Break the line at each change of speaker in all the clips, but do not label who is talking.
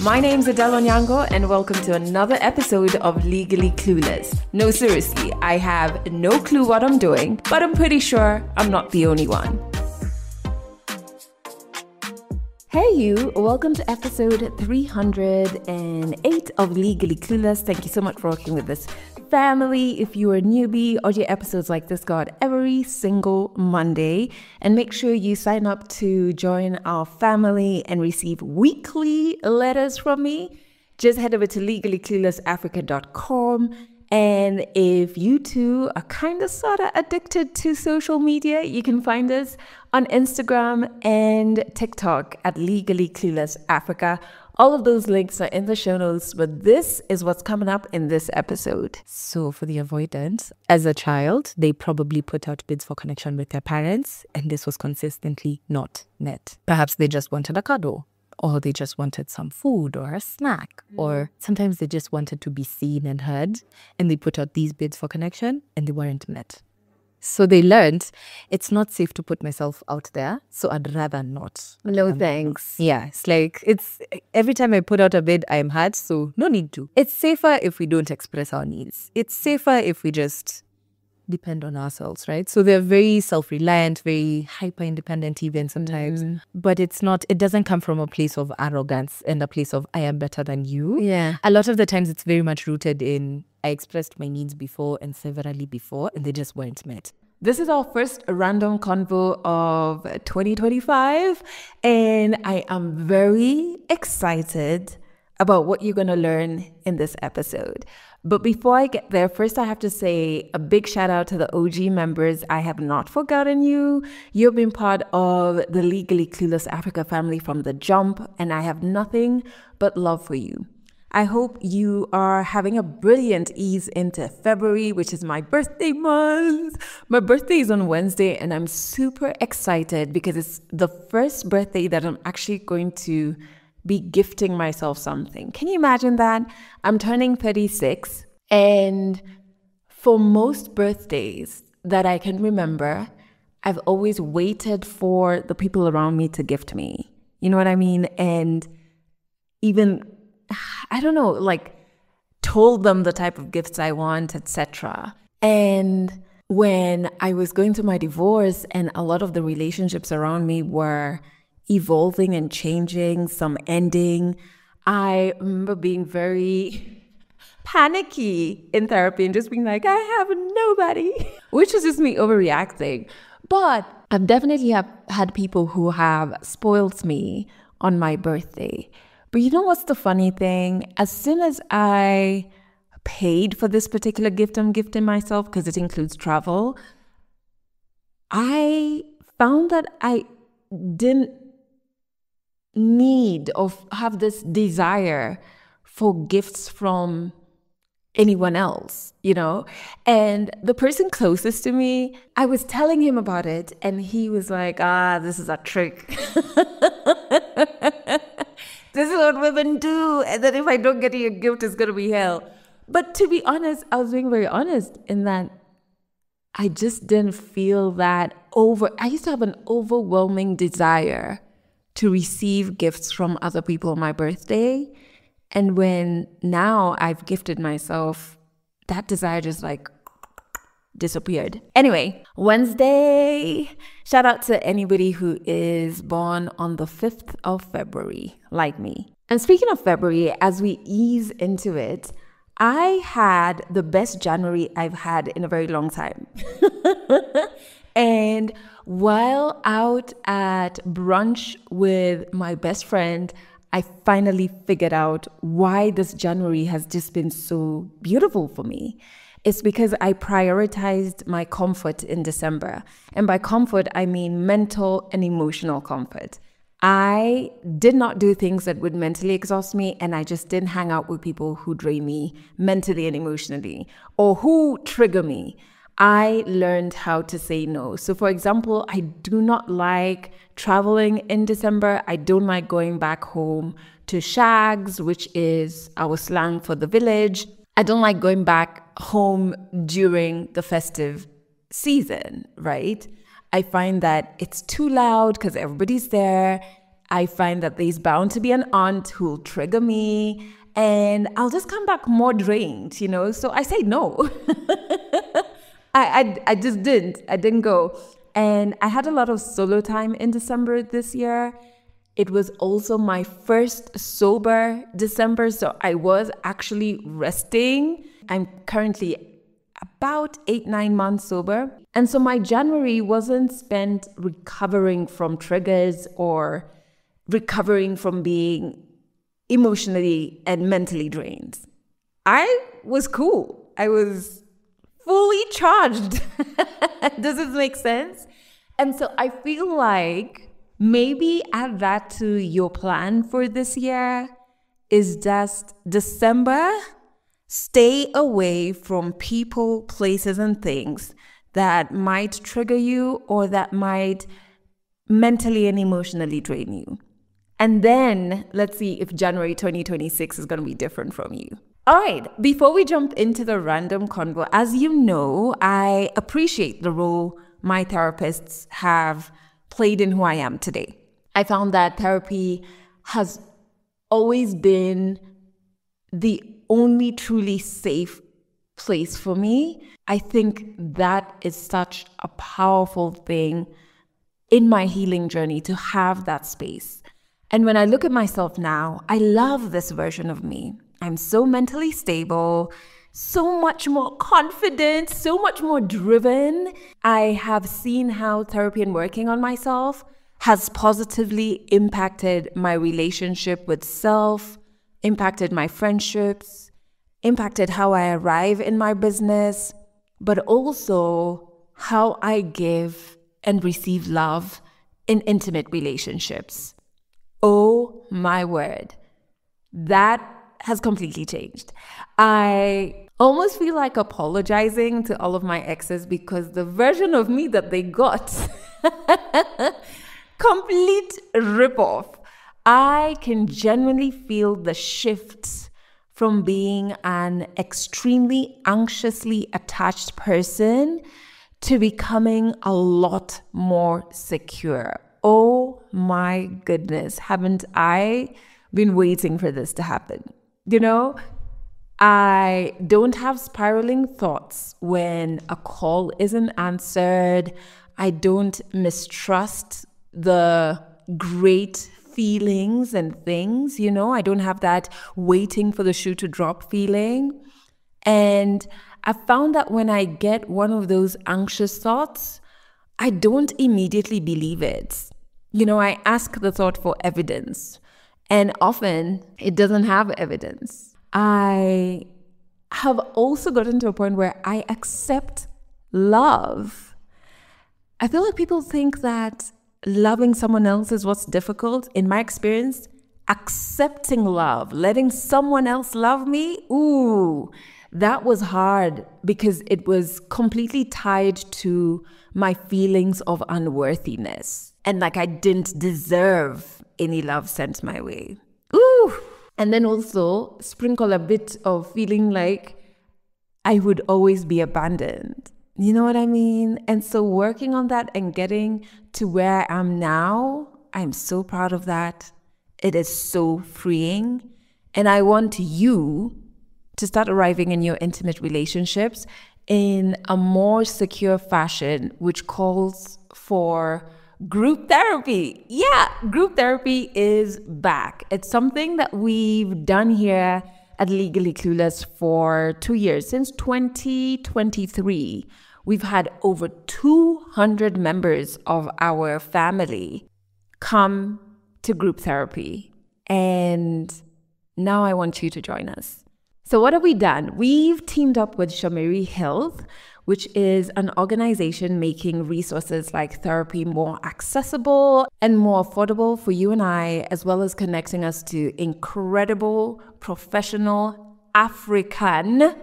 My name's Adelle Onyango, and welcome to another episode of Legally Clueless. No, seriously, I have no clue what I'm doing, but I'm pretty sure I'm not the only one. Hey you, welcome to episode 308 of Legally Clueless. Thank you so much for working with this family. If you are a newbie, audio episodes like this go out every single Monday. And make sure you sign up to join our family and receive weekly letters from me. Just head over to legallycluelessafrica.com. And if you too are kind of sort of addicted to social media, you can find us on Instagram and TikTok at Legally Clueless Africa. All of those links are in the show notes, but this is what's coming up in this episode. So for the avoidance, as a child, they probably put out bids for connection with their parents, and this was consistently not met. Perhaps they just wanted a cuddle, or they just wanted some food or a snack, or sometimes they just wanted to be seen and heard, and they put out these bids for connection and they weren't met. So they learned it's not safe to put myself out there, so I'd rather not.
No thanks.
Yeah, it's like, it's every time I put out a bid, I'm hurt, so no need to. It's safer if we don't express our needs. It's safer if we just depend on ourselves, right? So they're very self-reliant, very hyper-independent even sometimes. But it doesn't come from a place of arrogance and a place of I am better than you.
Yeah.
A lot of the times it's very much rooted in I expressed my needs before and severally before, and they just weren't met. This is our first random convo of 2025, and I am very excited about what you're going to learn in this episode. But before I get there, first I have to say a big shout out to the OG members. I have not forgotten you. You've been part of the Legally Clueless Africa family from the jump, and I have nothing but love for you. I hope you are having a brilliant ease into February, which is my birthday month. My birthday is on Wednesday, and I'm super excited because it's the first birthday that I'm actually going to be gifting myself something. Can you imagine that? I'm turning 36, and for most birthdays that I can remember, I've always waited for the people around me to gift me. You know what I mean? And even, I don't know, like told them the type of gifts I want, etc. And when I was going through my divorce and a lot of the relationships around me were evolving and changing, some ending, I remember being very panicky in therapy and just being like, I have nobody, which is just me overreacting. But I've definitely had people who have spoiled me on my birthday. But you know what's the funny thing? As soon as I paid for this particular gift I'm gifting myself, because it includes travel, I found that I didn't need or have this desire for gifts from anyone else, you know? And the person closest to me, I was telling him about it, and he was like, this is a trick. This is what women do. And then if I don't get you a gift, it's going to be hell. But to be honest, I was being very honest in that I just didn't feel that I used to have an overwhelming desire to receive gifts from other people on my birthday. And when now I've gifted myself, that desire just like disappeared. Anyway, Wednesday. Shout out to anybody who is born on the 5th of February, like me. And speaking of February, as we ease into it, I had the best January I've had in a very long time. And while out at brunch with my best friend, I finally figured out why this January has just been so beautiful for me. It's because I prioritized my comfort in December. And by comfort, I mean mental and emotional comfort. I did not do things that would mentally exhaust me, and I just didn't hang out with people who drain me mentally and emotionally or who trigger me. I learned how to say no. So for example, I do not like traveling in December. I don't like going back home to shags, which is our slang for the village. I don't like going back home during the festive season, right? I find that it's too loud because everybody's there. I find that there's bound to be an aunt who'll trigger me and I'll just come back more drained, you know? So I say no. I just didn't. I didn't go. And I had a lot of solo time in December this year. It was also my first sober December, so I was actually resting. I'm currently about 8-9 months sober. And so my January wasn't spent recovering from triggers or recovering from being emotionally and mentally drained. I was cool. I was fully charged. Does this make sense? And so I feel like maybe add that to your plan for this year is just December, stay away from people, places, and things that might trigger you or that might mentally and emotionally drain you. And then let's see if January 2026 is going to be different from you. All right, before we jump into the random convo, as you know, I appreciate the role my therapists have played in who I am today. I found that therapy has always been the only truly safe place for me. I think that is such a powerful thing in my healing journey to have that space. And when I look at myself now, I love this version of me. I'm so mentally stable, so much more confident, so much more driven. I have seen how therapy and working on myself has positively impacted my relationship with self, impacted my friendships, impacted how I arrive in my business, but also how I give and receive love in intimate relationships. Oh my word, that has completely changed. I almost feel like apologizing to all of my exes because the version of me that they got, complete ripoff. I can genuinely feel the shifts from being an extremely anxiously attached person to becoming a lot more secure. Oh my goodness, haven't I been waiting for this to happen? You know, I don't have spiraling thoughts when a call isn't answered. I don't mistrust the great feelings and things, you know. I don't have that waiting for the shoe to drop feeling. And I found that when I get one of those anxious thoughts, I don't immediately believe it. You know, I ask the thought for evidence, and often it doesn't have evidence. I have also gotten to a point where I accept love. I feel like people think that loving someone else is what's difficult. In my experience, accepting love, letting someone else love me, ooh, that was hard because it was completely tied to my feelings of unworthiness. And like I didn't deserve any love sent my way. Ooh. And then also sprinkle a bit of feeling like I would always be abandoned. You know what I mean? And so working on that and getting to where I am now, I'm so proud of that. It is so freeing. And I want you to start arriving in your intimate relationships in a more secure fashion, which calls for group therapy. Yeah, group therapy is back. It's something that we've done here at Legally Clueless for 2 years. Since 2023, we've had over 200 members of our family come to group therapy. And now I want you to join us. So what have we done? We've teamed up with Shamiri Health, which is an organization making resources like therapy more accessible and more affordable for you and I, as well as connecting us to incredible, professional African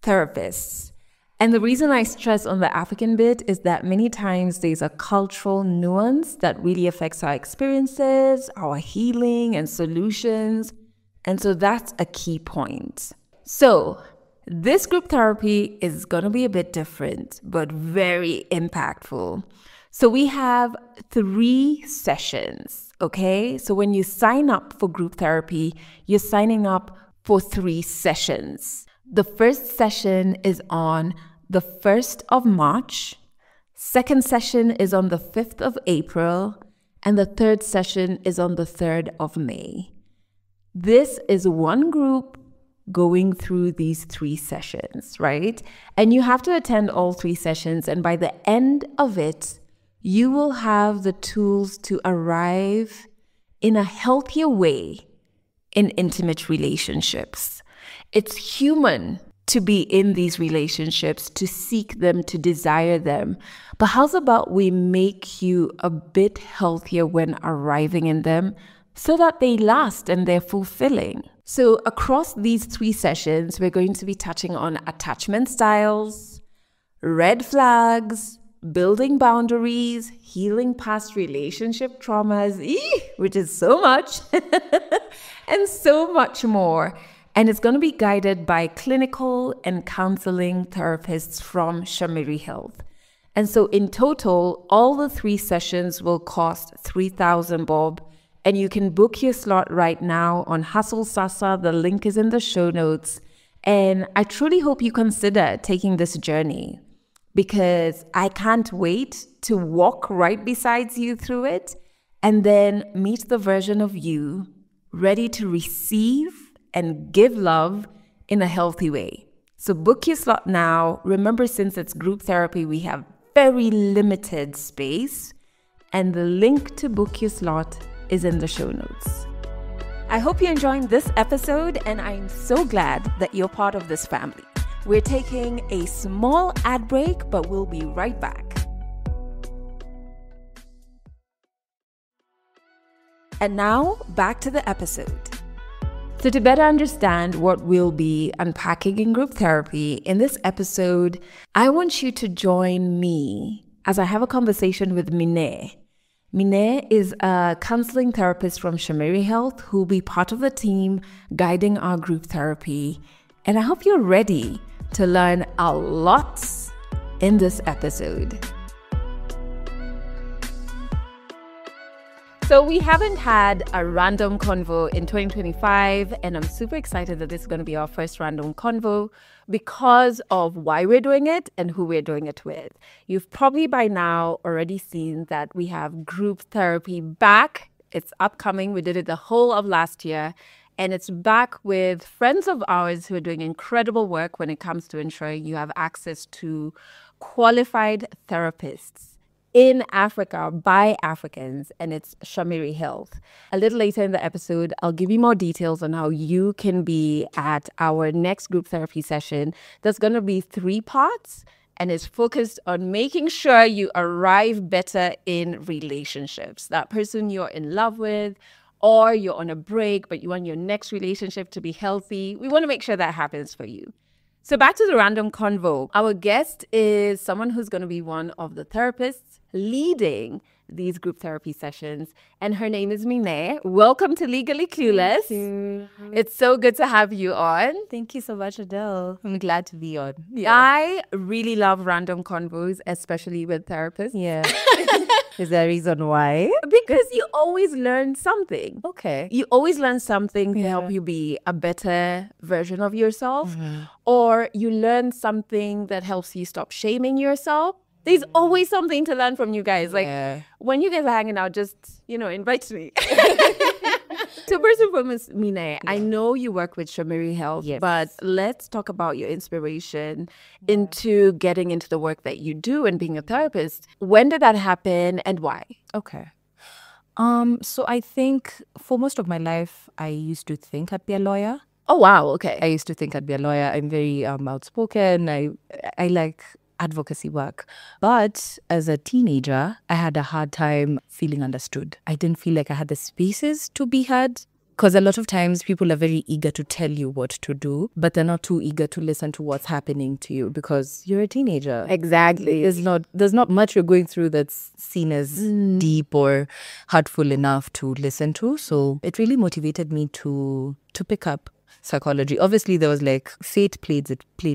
therapists. And the reason I stress on the African bit is that many times there's a cultural nuance that really affects our experiences, our healing and solutions. And so that's a key point. So this group therapy is going to be a bit different, but very impactful. So we have 3 sessions, okay? So when you sign up for group therapy, you're signing up for 3 sessions. The first session is on the 1st of March. Second session is on the 5th of April. And the third session is on the 3rd of May. This is one group going through these 3 sessions, right? And you have to attend all 3 sessions. And by the end of it, you will have the tools to arrive in a healthier way in intimate relationships. It's human to be in these relationships, to seek them, to desire them. But how's about we make you a bit healthier when arriving in them so that they last and they're fulfilling? So across these 3 sessions, we're going to be touching on attachment styles, red flags, building boundaries, healing past relationship traumas, which is so much, and so much more. And it's going to be guided by clinical and counseling therapists from Shamiri Health. And so in total, all the 3 sessions will cost 3,000 bob. And you can book your slot right now on Hustle Sasa. The link is in the show notes. And I truly hope you consider taking this journey, because I can't wait to walk right beside you through it and then meet the version of you ready to receive and give love in a healthy way. So book your slot now. Remember, since it's group therapy, we have very limited space, and the link to book your slot is in the show notes. I hope you're enjoying this episode, and I'm so glad that you're part of this family. We're taking a small ad break, but we'll be right back. And now, back to the episode. So to better understand what we'll be unpacking in group therapy, in this episode, I want you to join me as I have a conversation with Minneh. Minneh is a counseling therapist from Shamiri Health who will be part of the team guiding our group therapy. And I hope you're ready to learn a lot in this episode. So we haven't had a random convo in 2025, and I'm super excited that this is going to be our first random convo because of why we're doing it and who we're doing it with. You've probably by now already seen that we have group therapy back. It's upcoming. We did it the whole of last year. And it's back with friends of ours who are doing incredible work when it comes to ensuring you have access to qualified therapists in Africa by Africans, and it's Shamiri Health. A little later in the episode, I'll give you more details on how you can be at our next group therapy session. There's going to be 3 parts, and it's focused on making sure you arrive better in relationships. That person you're in love with, or you're on a break, but you want your next relationship to be healthy. We want to make sure that happens for you. So back to the random convo. Our guest is someone who's going to be one of the therapists leading these group therapy sessions, and her name is Minneh. Welcome to Legally Clueless.
Thank you.
It's so good to have you on.
Thank you so much, Adele. I'm glad to be on.
I really love random convos, especially with therapists.
Yeah. Is there a reason why?
Because you always learn something.
Okay.
You always learn something to help you be a better version of yourself, or you learn something that helps you stop shaming yourself. There's always something to learn from you guys. Like when you guys are hanging out, just, invite me. So first and foremost, Minneh, I know you work with Shamiri Health, but let's talk about your inspiration into getting into the work that you do and being a therapist. When did that happen and why?
Okay. So I think for most of my life, I used to think I'd be a lawyer.
Oh, wow. Okay.
I used to think I'd be a lawyer. I'm very outspoken. I like advocacy work. But as a teenager, I had a hard time feeling understood. I didn't feel like I had the spaces to be heard. Because a lot of times people are very eager to tell you what to do, but they're not too eager to listen to what's happening to you because you're a teenager.
Exactly.
There's not much you're going through that's seen as deep or hurtful enough to listen to. So it really motivated me to pick up psychology. Obviously, there was like fate played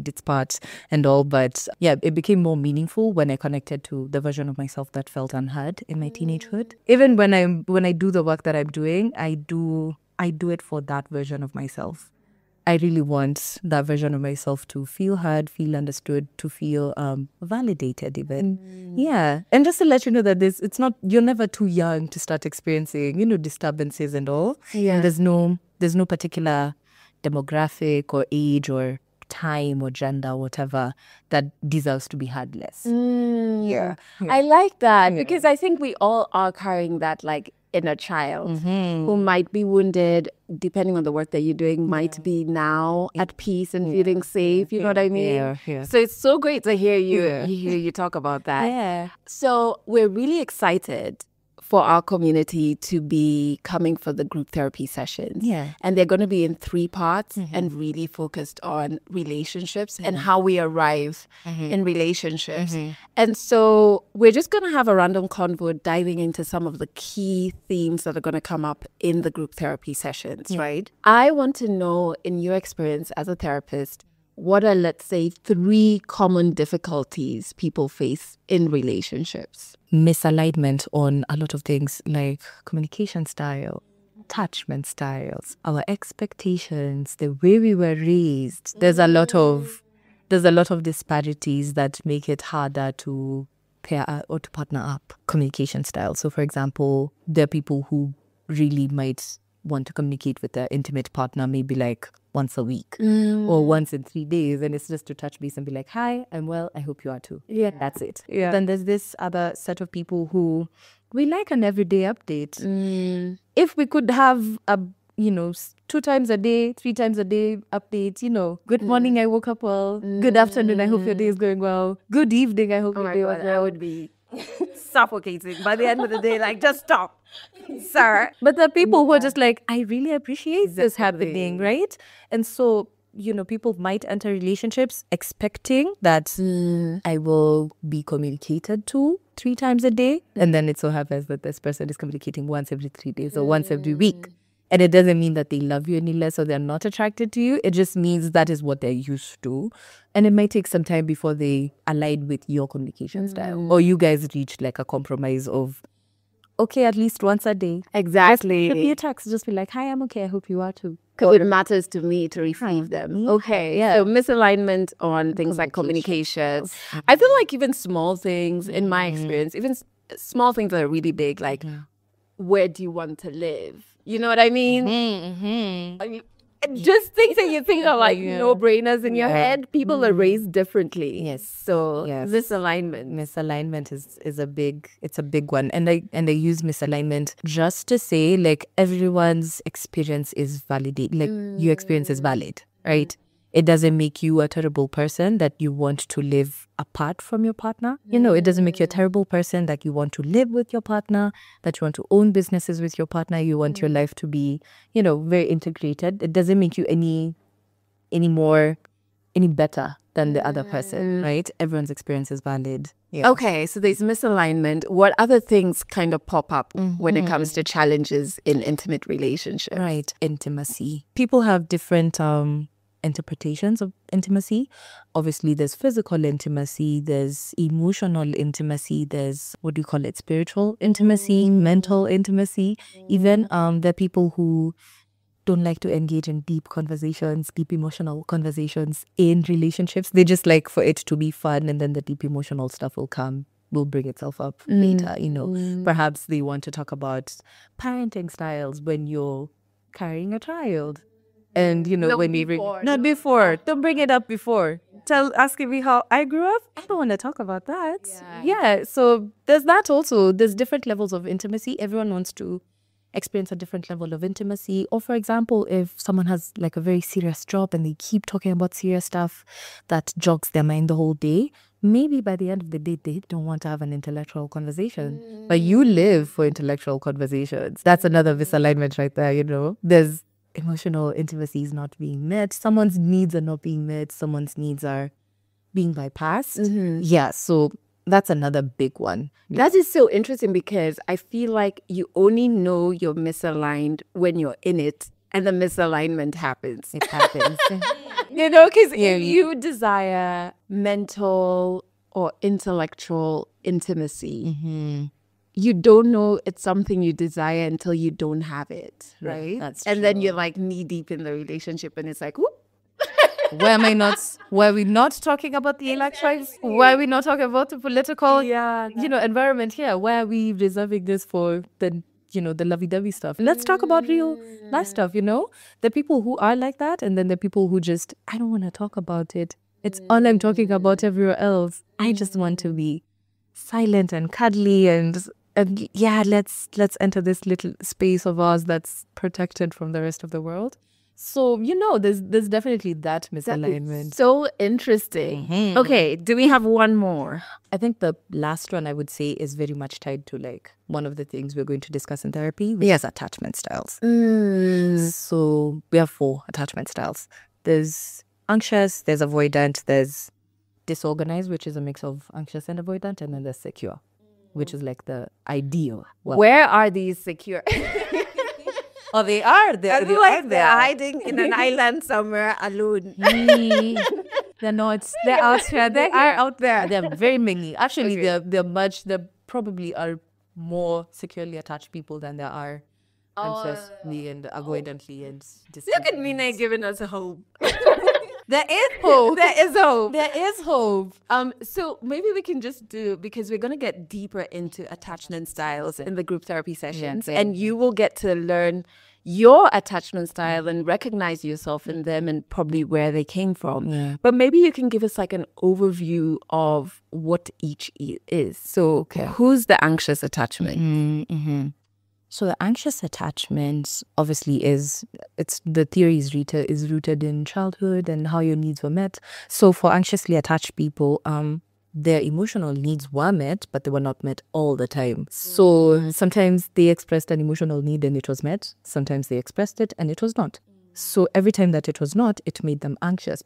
its part and all, but yeah, it became more meaningful when I connected to the version of myself that felt unheard in my teenagehood. Even when I do the work that I'm doing, I do it for that version of myself. I really want that version of myself to feel heard, feel understood, to feel validated even. Yeah. And just to let you know that you're never too young to start experiencing, disturbances and all.
Yeah.
And there's no particular demographic or age or time or gender or whatever that deserves to be had less.
Yeah. I like that because I think we all are carrying that like inner child who might be wounded, depending on the work that you're doing, might be now at peace and feeling safe. You know what I mean?
Yeah.
So it's so great to hear you talk about that.
Yeah.
So we're really excited for our community to be coming for the group therapy sessions.
Yeah.
And they're going to be in 3 parts and really focused on relationships and how we arrive in relationships. And so we're just going to have a random convo diving into some of the key themes that are going to come up in the group therapy sessions, right? I want to know, in your experience as a therapist, what are, let's say, 3 common difficulties people face in relationships?
Misalignment on a lot of things like communication style, attachment styles, our expectations, the way we were raised. There's a lot of disparities that make it harder to pair or to partner up communication style. So for example, there are people who really might want to communicate with their intimate partner maybe like once a week or once in 3 days, and it's just to touch base and be like, hi, I'm well, I hope you are too.
Yeah.
That's it.
Yeah.
Then there's this other set of people who we like an everyday update. If we could have a 2 times a day, 3 times a day update, good morning, I woke up well, good afternoon, I hope your day is going well, good evening, I hope your day was well.
That would be suffocating by the end of the day. Like, just stop, sir.
But the people who are just like, I really appreciate this happening, right? And so, people might enter relationships expecting that I will be communicated to 3 times a day. And then it so happens that this person is communicating once every 3 days or once every week. And it doesn't mean that they love you any less or they're not attracted to you. It just means that is what they're used to. And it might take some time before they align with your communication style. Or you guys reach like a compromise of, okay, at least once a day.
Exactly.
Just be a text. Just be like, hi, I'm okay. I hope you are too.
Because it matters to me to receive them. Okay, yeah. So misalignment on things like communication. I feel like even small things, in my experience, even small things that are really big, like where do you want to live? You know what I mean? I mean, just things that you think are like no-brainers in your head. People are raised differently.
Yes.
So misalignment
is a big one. And I use misalignment just to say like everyone's experience is validated. Like your experience is valid, right? It doesn't make you a terrible person that you want to live apart from your partner. It doesn't make you a terrible person that you want to live with your partner, that you want to own businesses with your partner. You want your life to be, very integrated. It doesn't make you any better than the other person, right? Everyone's experience is valid. Yeah.
Okay, so there's misalignment. What other things kind of pop up when it comes to challenges in intimate relationships?
Right. Intimacy. People have different interpretations of intimacy. Obviously, there's physical intimacy, there's emotional intimacy, there's spiritual intimacy, mental intimacy. Even there are people who don't like to engage in deep emotional conversations in relationships. They just like for it to be fun, and then the deep emotional stuff will bring itself up later. Perhaps they want to talk about parenting styles when you're carrying a child. And, not before. Don't bring it up before. Asking me how I grew up. I don't want to talk about that. Yeah. So there's that also. There's different levels of intimacy. Everyone wants to experience a different level of intimacy. Or for example, if someone has like a very serious job and they keep talking about serious stuff that jogs their mind the whole day, maybe by the end of the day, they don't want to have an intellectual conversation. But you live for intellectual conversations. That's another misalignment right there, There's emotional intimacy is not being met. Someone's needs are not being met. Someone's needs are being bypassed. Yeah, so that's another big one.
That is so interesting because I feel like you only know you're misaligned when you're in it
and the misalignment happens.
It happens.
You know, because if you desire mental or intellectual intimacy, you don't know it's something you desire until you don't have it, right?
That's
and then you're like knee deep in the relationship, and it's like, whoop.
Were we not talking about the elections? Were we not talking about the political, environment here? Where are we reserving this for the, the lovey-dovey stuff? Let's talk about real life stuff, The people who are like that, and then the people who just, I don't want to talk about it. It's all I'm talking about everywhere else. I just want to be silent and cuddly and let's enter this little space of ours that's protected from the rest of the world. So, there's definitely that misalignment.
So interesting. Okay, do we have one more?
I think the last one I would say is very much tied to like one of the things we're going to discuss in therapy, which is attachment styles. So we have 4 attachment styles. There's anxious, there's avoidant, there's disorganized, which is a mix of anxious and avoidant, and then there's secure, which is like the ideal.
Where are these secure?
Oh, they are. They're
hiding in an island somewhere alone.
They're not. They're out there. They are out there. They're very many. Actually, there probably are more securely attached people than there are anxiously and avoidantly and
Look at Minneh giving us a hope.
There is hope.
There is hope.
There is hope.
So maybe we can just do, because we're going to get deeper into attachment styles in the group therapy sessions, and you will get to learn your attachment style and recognize yourself in them and probably where they came from.
Yeah.
But maybe you can give us like an overview of what each is. So who's the anxious attachment?
So the anxious attachment obviously the theory is rooted in childhood and how your needs were met. So for anxiously attached people, their emotional needs were met, but they were not met all the time. So sometimes they expressed an emotional need and it was met. Sometimes they expressed it and it was not. So every time that it was not, it made them anxious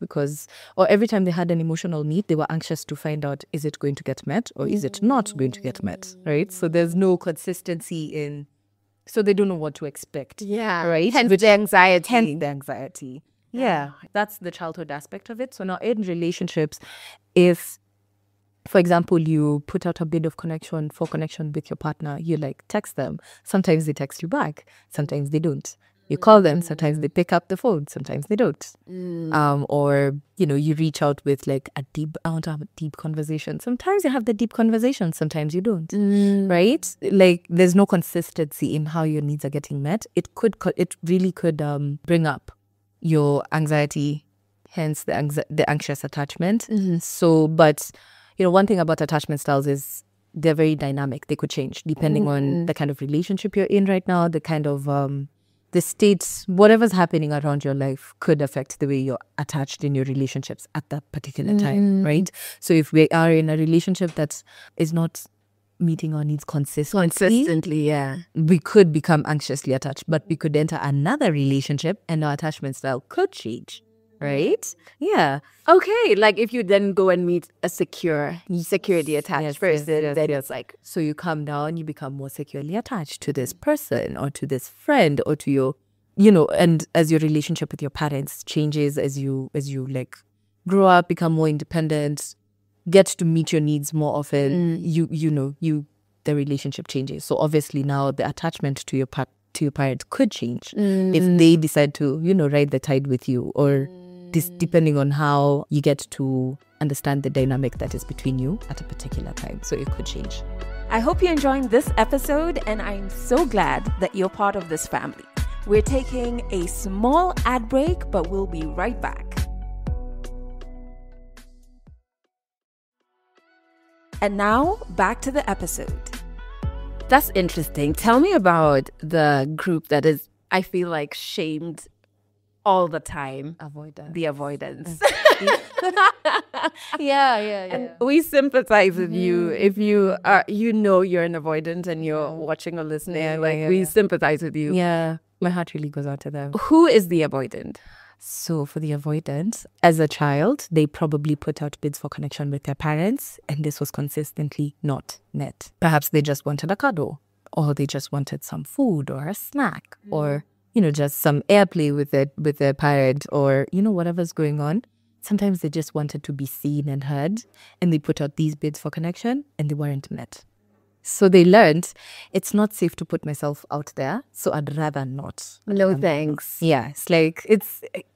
or every time they had an emotional need, they were anxious to find out, is it going to get met or is it not going to get met, right? So there's no consistency so they don't know what to expect.
Yeah.
Right?
Hence the anxiety.
Yeah. That's the childhood aspect of it. So now in relationships, if, for example, you put out a bid of connection with your partner, you like text them. Sometimes they text you back. Sometimes they don't. You call them, sometimes they pick up the phone, sometimes they don't. Or, you reach out with like I want to have a deep conversation. Sometimes you have the deep conversation, sometimes you don't, right? Like there's no consistency in how your needs are getting met. It really could bring up your anxiety, hence the anxious attachment. So, but, one thing about attachment styles is they're very dynamic. They could change depending on the kind of relationship you're in right now, the kind of the states, whatever's happening around your life could affect the way you're attached in your relationships at that particular time, right? So if we are in a relationship that is not meeting our needs consistently, we could become anxiously attached, but we could enter another relationship and our attachment style could change, right? Yeah.
Okay, like if you then go and meet a securely attached person, then it's like,
so you come down, you become more securely attached to this person or to this friend or to your, and as your relationship with your parents changes, as you like grow up, become more independent, get to meet your needs more often, the relationship changes. So obviously now the attachment to your parents could change if they decide to, ride the tide with you, or this depending on how you get to understand the dynamic that is between you at a particular time. So it could change.
I hope you're enjoying this episode, and I'm so glad that you're part of this family. We're taking a small ad break, but we'll be right back. And now, back to the episode. That's interesting. Tell me about the group that is, I feel like, shamed all the time. The avoidance.
Yeah.
And we sympathize with you if you are, you're an avoidant and you're watching or listening. We sympathize with you.
Yeah, my heart really goes out to them.
Who is the avoidant?
So for the avoidant, as a child, they probably put out bids for connection with their parents, and this was consistently not met. Perhaps they just wanted a cuddle, or they just wanted some food or a snack, or just some airplay with their parent or, whatever's going on. Sometimes they just wanted to be seen and heard, and they put out these bids for connection and they weren't met. So they learned it's not safe to put myself out there, so I'd rather not.
No thanks.
Yeah, it's like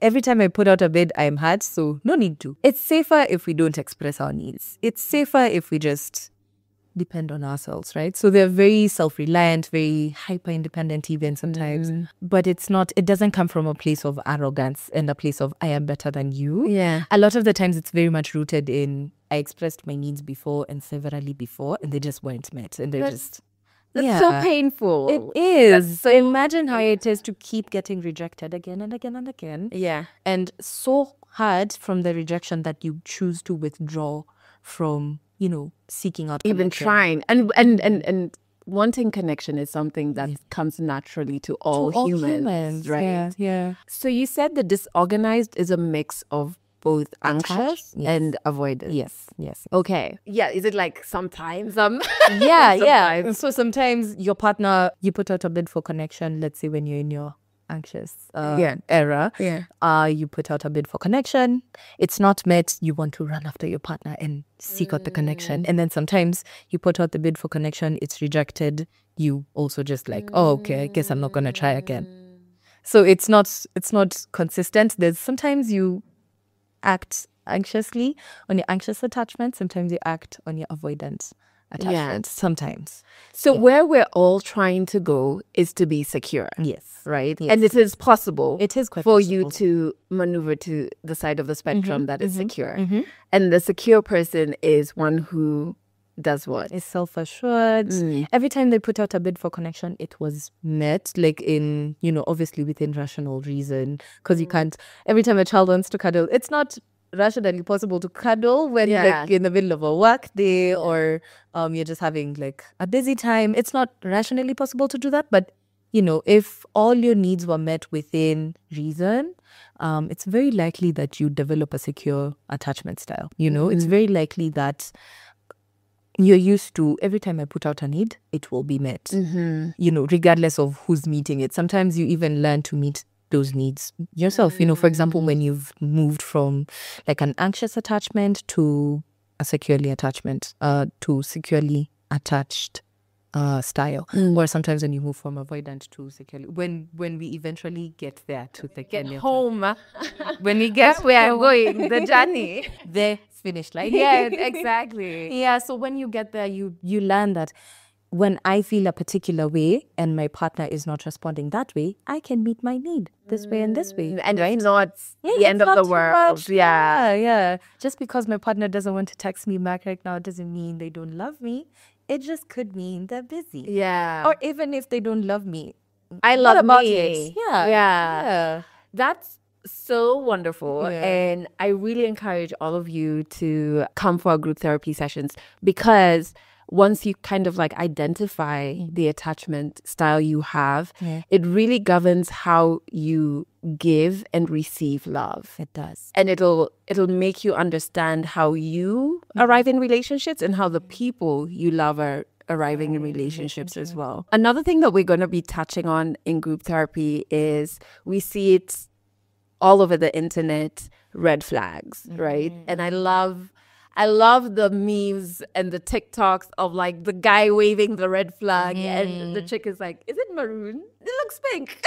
every time I put out a bid, I'm hurt, so no need to. It's safer if we don't express our needs. It's safer if we just depend on ourselves, right? So they're very self-reliant, very hyper-independent even sometimes. But it doesn't come from a place of arrogance and a place of I am better than you.
Yeah.
A lot of the times it's very much rooted in I expressed my needs before and severally before and they just weren't met. And
That's so painful.
It is. So imagine how it is to keep getting rejected again and again and again.
Yeah.
And so hard from the rejection that you choose to withdraw from, seeking out
Even
connection.
trying. And wanting connection is something that comes naturally to all humans, right?
Yeah.
So you said the disorganized is a mix of both anxious and avoidant.
Yes.
Okay. Yeah. Is it like sometimes?
Yeah. So sometimes your partner, you put out a bid for connection, let's say when you're in your anxious era.
Yeah.
You put out a bid for connection. It's not met. You want to run after your partner and seek out the connection. And then sometimes you put out the bid for connection. It's rejected. You also just like, oh, okay, I guess I'm not going to try again. So it's not consistent. There's sometimes you act anxiously on your anxious attachment. Sometimes you act on your avoidant attachment. Sometimes.
So where we're all trying to go is to be secure.
Yes.
Right?
Yes.
And it is possible.
It is quite
for
possible.
you to maneuver to the side of the spectrum that is secure. And the secure person is one who does what?
Is self-assured. Every time they put out a bid for connection, it was met, like in, obviously within rational reason. Because you can't, every time a child wants to cuddle, it's not rationally possible to cuddle when like in the middle of a work day or you're just having like a busy time. It's not rationally possible to do that. But, if all your needs were met within reason, it's very likely that you develop a secure attachment style. It's very likely that you're used to every time I put out a need, it will be met, regardless of who's meeting it. Sometimes you even learn to meet those needs yourself. For example, when you've moved from like an anxious attachment to a securely attached style, or sometimes when you move from avoidant to securely. When we eventually get there to the
get home, when we get where I'm going, the journey,
the finish line.
Yeah, exactly.
Yeah, so when you get there, you learn that when I feel a particular way and my partner is not responding that way, I can meet my need this way and this way.
And it's not the end of the world.
Yeah. Just because my partner doesn't want to text me back right now doesn't mean they don't love me. It just could mean they're busy.
Yeah.
Or even if they don't love me,
I love
me.
It?
Yeah.
That's so wonderful. And I really encourage all of you to come for our group therapy sessions, because once you kind of like identify the attachment style you have, it really governs how you give and receive love.
It does.
And it'll make you understand how you arrive in relationships and how the people you love are arriving in relationships as well. Another thing that we're going to be touching on in group therapy is we see it all over the internet, red flags, right? And I love the memes and the TikToks of like the guy waving the red flag and the chick is like, is it maroon? It looks pink.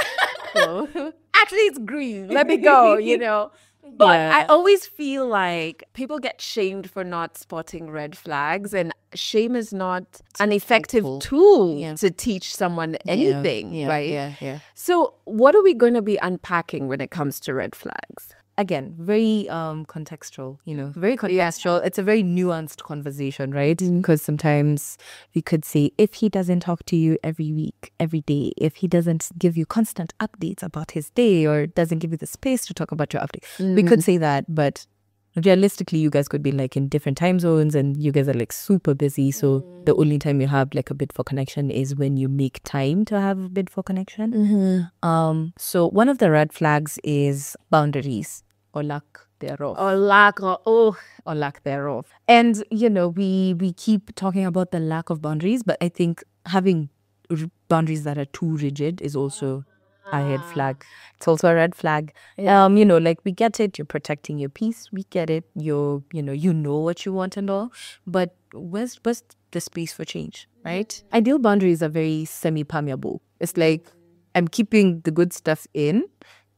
Actually, it's green. Let me go, But I always feel like people get shamed for not spotting red flags, and shame is not an effective tool to teach someone anything, right?
Yeah.
So what are we going to be unpacking when it comes to red flags?
Again, very contextual, very contextual. It's a very nuanced conversation, right? Because sometimes we could say, if he doesn't talk to you every week, every day, if he doesn't give you constant updates about his day or doesn't give you the space to talk about your update, we could say that. But realistically, you guys could be like in different time zones and you guys are like super busy. So the only time you have like a bid for connection is when you make time to have a bid for connection. So one of the red flags is boundaries. Or lack thereof.
Or lack
thereof. And, we keep talking about the lack of boundaries, but I think having boundaries that are too rigid is also a red flag. It's also a red flag. You know, like we get it, you're protecting your peace. We get it. You know what you want and all. But where's the space for change, right? Ideal boundaries are very semi-permeable. It's like I'm keeping the good stuff in,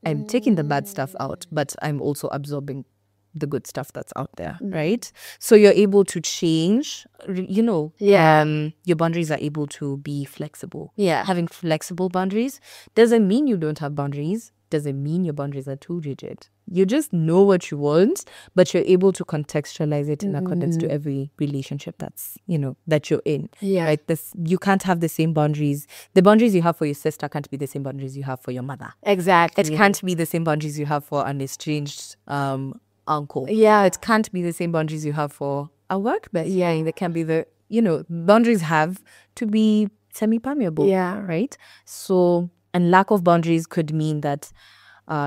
I'm taking the bad stuff out, but I'm also absorbing the good stuff that's out there, right? So you're able to change, you know, your boundaries are able to be flexible. Having flexible boundaries doesn't mean you don't have boundaries, doesn't mean your boundaries are too rigid. You just know what you want, but you're able to contextualize it in accordance to every relationship that's, you know, that you're in. Right? You can't have the same boundaries. The boundaries you have for your sister can't be the same boundaries you have for your mother.
Exactly.
It can't be the same boundaries you have for an estranged uncle. It can't be the same boundaries you have for a workmate. There can be boundaries have to be semi-permeable. Right? So, and lack of boundaries could mean that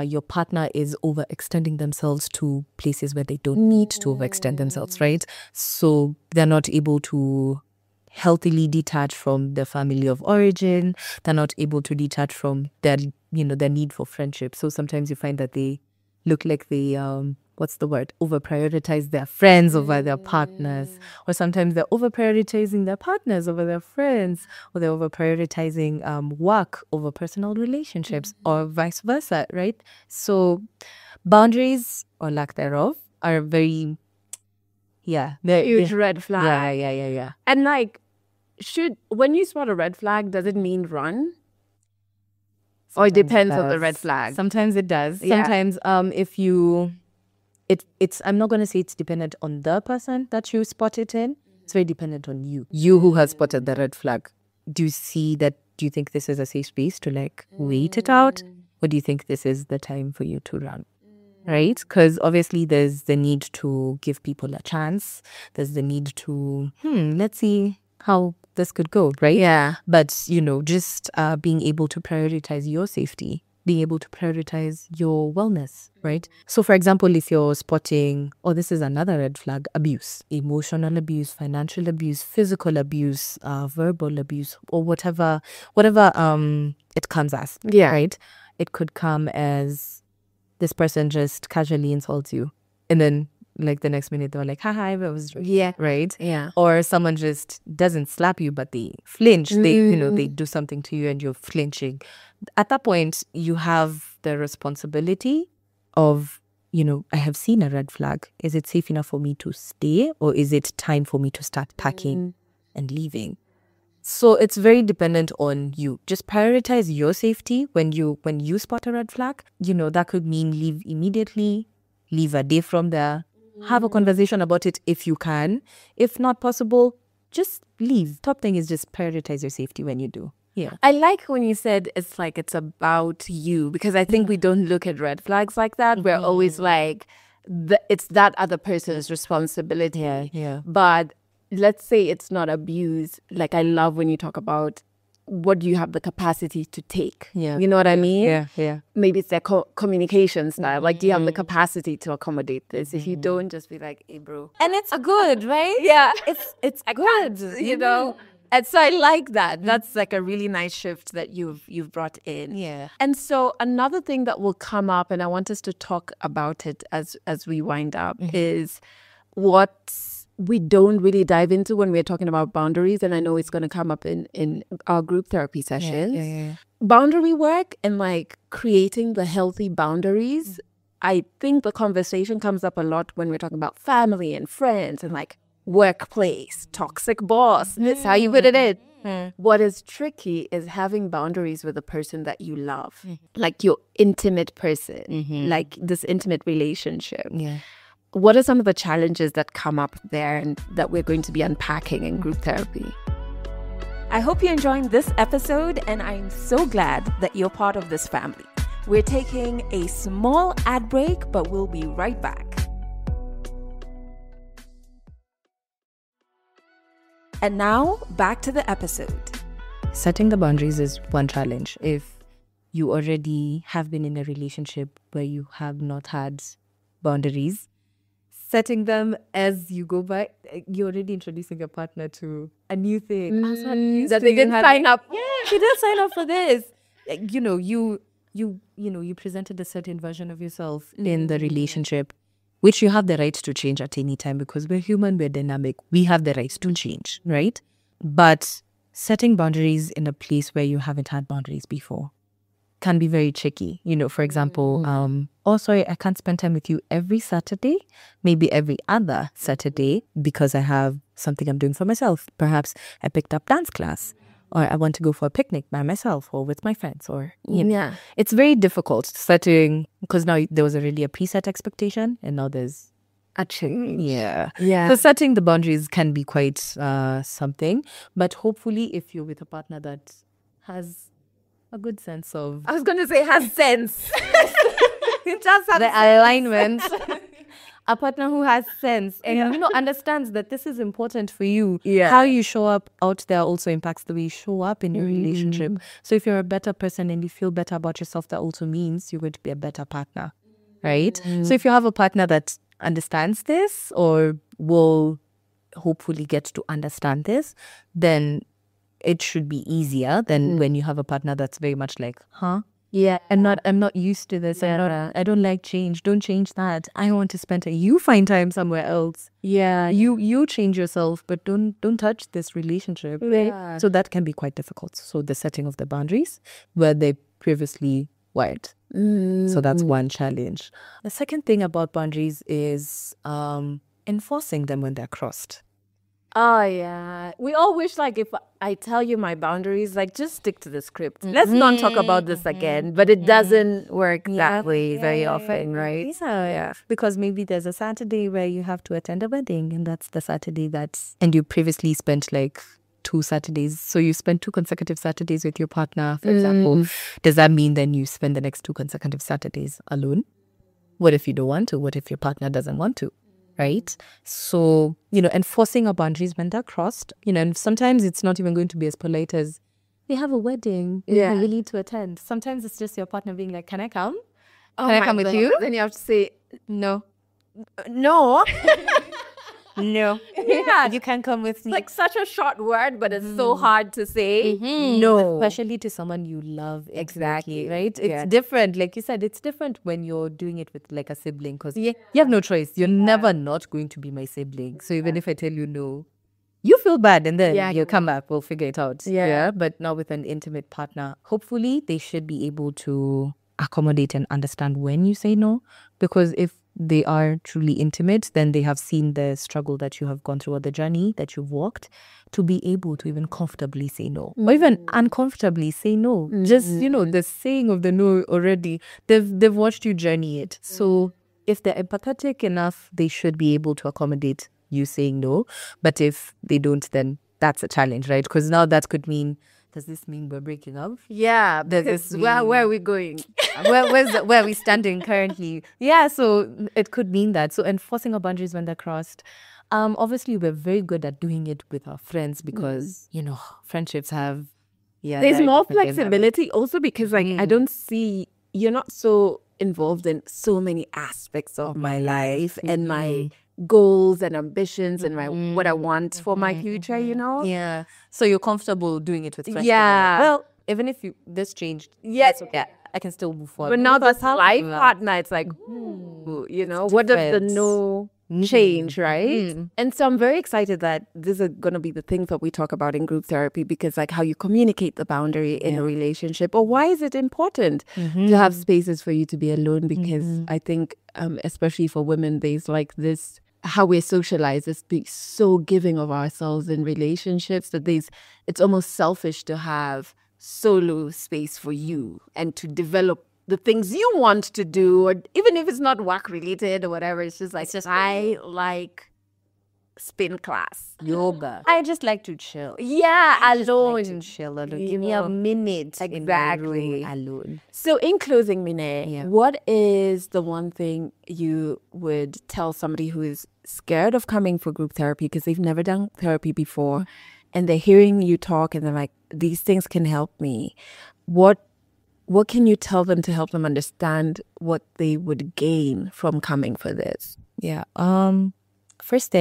your partner is overextending themselves to places where they don't need to overextend themselves, right? So they're not able to healthily detach from their family of origin. They're not able to detach from their need for friendship. So sometimes you find that they look like they over prioritize their friends over their partners, or sometimes they're over prioritizing their partners over their friends, or they're over prioritizing work over personal relationships, or vice versa, right? So boundaries or lack thereof are very
huge red flag.
Yeah.
And like, when you spot a red flag, does it mean run? Or it depends on the red flag?
Sometimes it does. Sometimes if you it's I'm not going to say it's dependent on the person that you spot it in. It's very dependent on you. You who has spotted the red flag. Do you think this is a safe space to like wait it out? Or do you think this is the time for you to run? Right? Because obviously there's the need to give people a chance. There's the need to, let's see how this could go, right? But, just being able to prioritize your safety, being able to prioritize your wellness, right? So, for example, if you're spotting, this is another red flag, abuse, emotional abuse, financial abuse, physical abuse, verbal abuse, or whatever it comes as, right? It could come as this person just casually insults you, and then like the next minute they're like, hi, I was right? Or someone just doesn't slap you, but they flinch. They do something to you and you're flinching. At that point, you have the responsibility of, I have seen a red flag. Is it safe enough for me to stay, or is it time for me to start packing and leaving? So it's very dependent on you. Just prioritize your safety when you spot a red flag. That could mean leave immediately, leave a day from there, have a conversation about it if you can. If not possible, just leave. Top thing is just prioritize your safety when you do.
I like when you said it's like it's about you, because I think we don't look at red flags like that. We're always like, it's that other person's responsibility. But let's say it's not abuse. Like, I love when you talk about what do you have the capacity to take. You know what I mean? Maybe it's their communication style. Like, do you have the capacity to accommodate this? If you don't, just be like, hey, bro.
And it's good, right?
It's good, you know? And so I like that. That's like a really nice shift that you've brought in. And so another thing that will come up, and I want us to talk about it as we wind up, is what we don't really dive into when we're talking about boundaries. And I know it's going to come up in our group therapy sessions. Boundary work and like creating the healthy boundaries. I think the conversation comes up a lot when we're talking about family and friends and like workplace, toxic boss. That's how you put it in. What is tricky is having boundaries with a person that you love, like your intimate person, like this intimate relationship. What are some of the challenges that come up there and that we're going to be unpacking in group therapy? I hope you're enjoying this episode, and I'm so glad that you're part of this family. We're taking a small ad break, but we'll be right back. And now, back to the episode.
Setting the boundaries is one challenge. If you already have been in a relationship where you have not had boundaries, setting them as you go by, you're already introducing your partner to a new thing.
That they didn't sign up.
She didn't sign up for this. you presented a certain version of yourself in the relationship, which you have the right to change at any time because we're human, we're dynamic. We have the right to change, right? But setting boundaries in a place where you haven't had boundaries before can be very tricky. For example, oh, sorry, I can't spend time with you every Saturday, maybe every other Saturday because I have something I'm doing for myself. Perhaps I picked up dance class, or I want to go for a picnic by myself or with my friends, or, It's very difficult setting, because now there was already a preset expectation and now there's
a change.
Yeah. So setting the boundaries can be quite something, but hopefully if you're with a partner that has a good sense of...
I was going to say has sense. It does have
the alignment. A partner who has sense and understands that this is important for you.
Yeah.
How you show up out there also impacts the way you show up in your relationship. So if you're a better person and you feel better about yourself, that also means you're going to be a better partner, right? So if you have a partner that understands this or will hopefully get to understand this, then it should be easier than when you have a partner that's very much like,
Yeah.
I'm not used to this. I don't like change. Don't change that. I want to spend time. You find time somewhere else.
Yeah.
You change yourself, but don't touch this relationship.
Yeah.
So that can be quite difficult. So the setting of the boundaries where they previously weren't. So that's one challenge. The second thing about boundaries is enforcing them when they're crossed.
Oh, yeah. We all wish, like, if I tell you my boundaries, like, just stick to the script. Let's not talk about this again. But it doesn't work that way very often, right?
Yeah. Because maybe there's a Saturday where you have to attend a wedding, and that's the Saturday and you previously spent like 2 Saturdays. So you spend 2 consecutive Saturdays with your partner, for example. Does that mean then you spend the next 2 consecutive Saturdays alone? What if you don't want to? What if your partner doesn't want to? Right? So, enforcing our boundaries when they're crossed, and sometimes it's not even going to be as polite as, we have a wedding.
Yeah.
We need to attend. Sometimes it's just your partner being like, can I come?
Oh,
Can I come with you?
Then you have to say,
No.
no.
No.
Yeah.
You can come with me.
Like such a short word, but it's so hard to say. No.
Especially to someone you love.
Exactly.
Right? It's different. Like you said, it's different when you're doing it with like a sibling, because you have no choice. You're never not going to be my sibling. So even if I tell you no, you feel bad and then you come back, we'll figure it out.
Yeah.
But now with an intimate partner, hopefully they should be able to accommodate and understand when you say no, because if they are truly intimate, then they have seen the struggle that you have gone through or the journey that you've walked to be able to even comfortably say no, or even uncomfortably say no. Just, the saying of the no already, they've watched you journey it. So if they're empathetic enough, they should be able to accommodate you saying no. But if they don't, then that's a challenge, right? Because now that could mean, does this mean we're breaking up?
Yeah.
Does this mean,
where are we going?
where are we standing currently? Yeah, so it could mean that. So enforcing our boundaries when they're crossed. Obviously, we're very good at doing it with our friends because, friendships have...
There's more flexibility also because, like, I don't see... You're not so involved in so many aspects of my life and my goals and ambitions and my what I want for my future,
Yeah. So you're comfortable doing it with friends.
Yeah.
Well, even if this changed,
yes,
okay, I can still move forward.
But now this life partner, it's like, what does the no change, right? And so I'm very excited that this is going to be the things that we talk about in group therapy, because like how you communicate the boundary in a relationship, or why is it important to have spaces for you to be alone? Because I think, especially for women, there's like this, how we're socialized is being so giving of ourselves in relationships that it's almost selfish to have solo space for you and to develop the things you want to do, or even if it's not work related or whatever. It's just like, I like spin class,
yoga. I just like to chill.
Yeah, alone.
Like to chill alone. Give me a minute.
Exactly.
Alone.
So in closing, Minneh, what is the one thing you would tell somebody who is scared of coming for group therapy because they've never done therapy before, and they're hearing you talk and they're like, these things can help me? What can you tell them to help them understand what they would gain from coming for this?
Yeah. First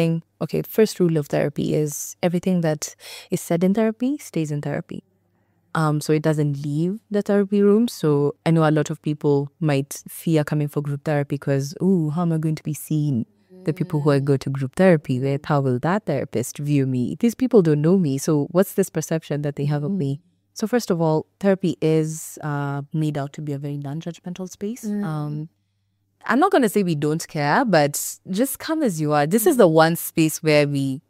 rule of therapy is everything that is said in therapy stays in therapy. so it doesn't leave the therapy room. So I know a lot of people might fear coming for group therapy because, oh, how am I going to be seen? The people who I go to group therapy with, how will that therapist view me? These people don't know me. So what's this perception that they have of me? So first of all, therapy is made out to be a very non-judgmental space. I'm not going to say we don't care, but just come as you are. This is the one space where we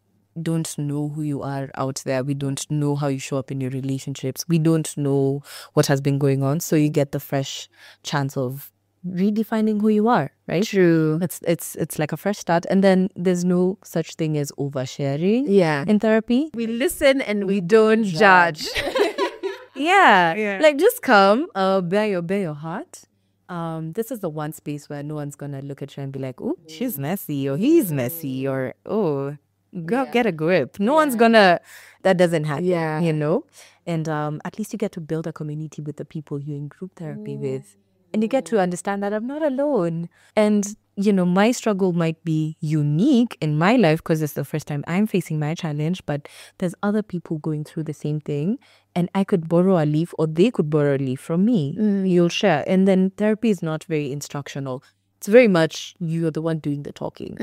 don't know who you are out there. We don't know how you show up in your relationships. We don't know what has been going on. So you get the fresh chance of redefining who you are, right?
True.
It's like a fresh start. And then there's no such thing as oversharing in therapy.
We listen and we don't judge.
Yeah. Like just come, bare your heart. This is the one space where no one's gonna look at you and be like, oh, she's messy, or he's messy, or oh, girl, get a grip. No one's gonna, that doesn't happen, you know? And at least you get to build a community with the people you're in group therapy with. And you get to understand that I'm not alone. And, you know, my struggle might be unique in my life because it's the first time I'm facing my challenge, but there's other people going through the same thing. And I could borrow a leaf or they could borrow a leaf from me. You'll share. And then therapy is not very instructional. It's very much you're the one doing the talking.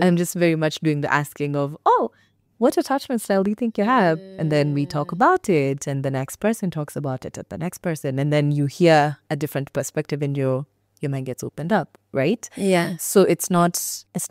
I'm just very much doing the asking of, oh, what attachment style do you think you have? And then we talk about it, and the next person talks about it at the next person, and then you hear a different perspective and your mind gets opened up, right?
Yeah.
So it's not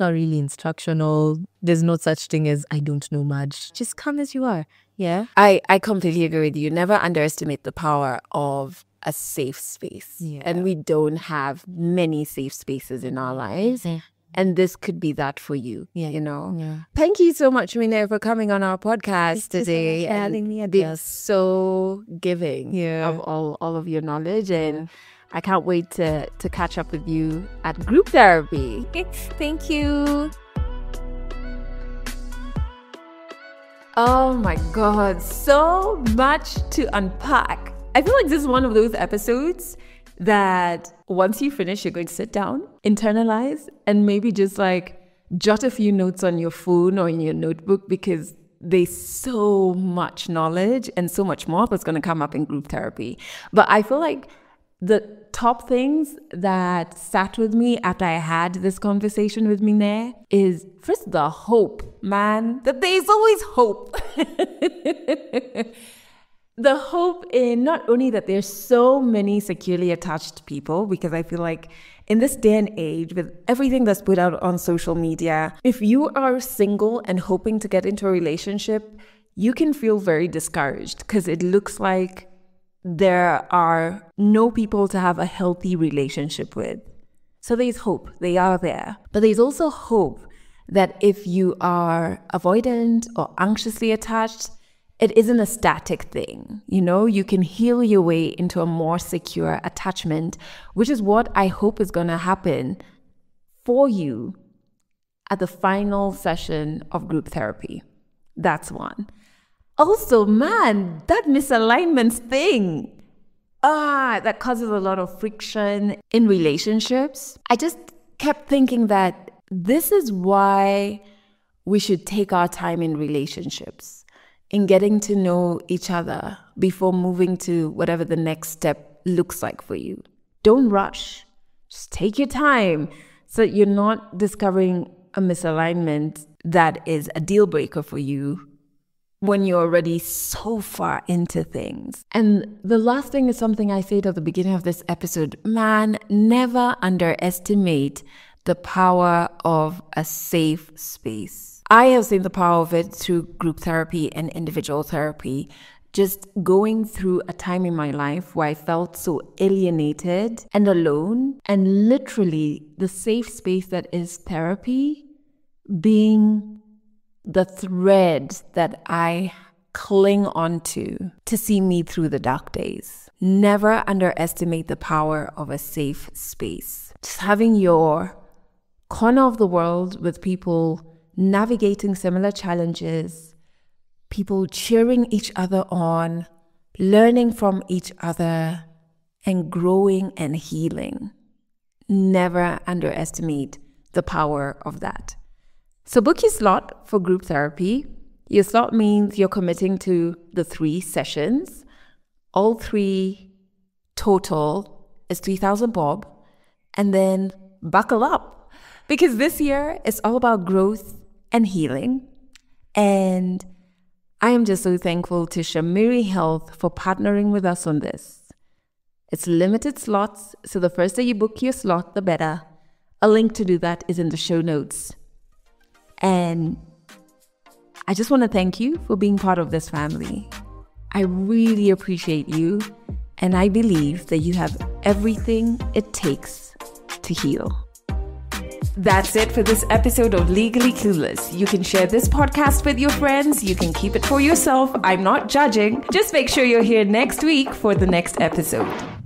really instructional. There's no such thing as I don't know much. Just come as you are. Yeah.
I completely agree with you. Never underestimate the power of a safe space. And we don't have many safe spaces in our lives. And this could be that for you, you know. Thank you so much, Minneh, for coming on our podcast today
and having me.
Being so giving of all of your knowledge. And I can't wait to catch up with you at group therapy.
Thank you.
Oh my God, so much to unpack. I feel like this is one of those episodes that once you finish, you're going to sit down, internalize, and maybe just like jot a few notes on your phone or in your notebook, because there's so much knowledge and so much more that's going to come up in group therapy. But I feel like the top things that sat with me after I had this conversation with Minneh is first the hope, man, that there's always hope. The hope in not only that there's so many securely attached people, because I feel like in this day and age, with everything that's put out on social media, if you are single and hoping to get into a relationship, you can feel very discouraged because it looks like there are no people to have a healthy relationship with. So there's hope. They are there. But there's also hope that if you are avoidant or anxiously attached, it isn't a static thing. You know, you can heal your way into a more secure attachment, which is what I hope is going to happen for you at the final session of group therapy. That's one. Also, man, that misalignment thing, that causes a lot of friction in relationships. I just kept thinking that this is why we should take our time in relationships, in getting to know each other before moving to whatever the next step looks like for you. Don't rush. Just take your time so that you're not discovering a misalignment that is a deal breaker for you when you're already so far into things. And the last thing is something I said at the beginning of this episode. Man, never underestimate the power of a safe space. I have seen the power of it through group therapy and individual therapy. Just going through a time in my life where I felt so alienated and alone, and literally the safe space that is therapy being the thread that I cling onto to see me through the dark days. Never underestimate the power of a safe space. Just having your corner of the world with people navigating similar challenges, people cheering each other on, learning from each other, and growing and healing. Never underestimate the power of that. So book your slot for group therapy. Your slot means you're committing to the 3 sessions. all three total is 3,000 bob. And then buckle up, because this year is all about growth and healing. And I am just so thankful to Shamiri Health for partnering with us on this. It's limited slots, so the first day you book your slot, the better. A link to do that is in the show notes. And I just want to thank you for being part of this family. I really appreciate you, and I believe that you have everything it takes to heal. That's it for this episode of Legally Clueless. You can share this podcast with your friends. You can keep it for yourself. I'm not judging. Just make sure you're here next week for the next episode.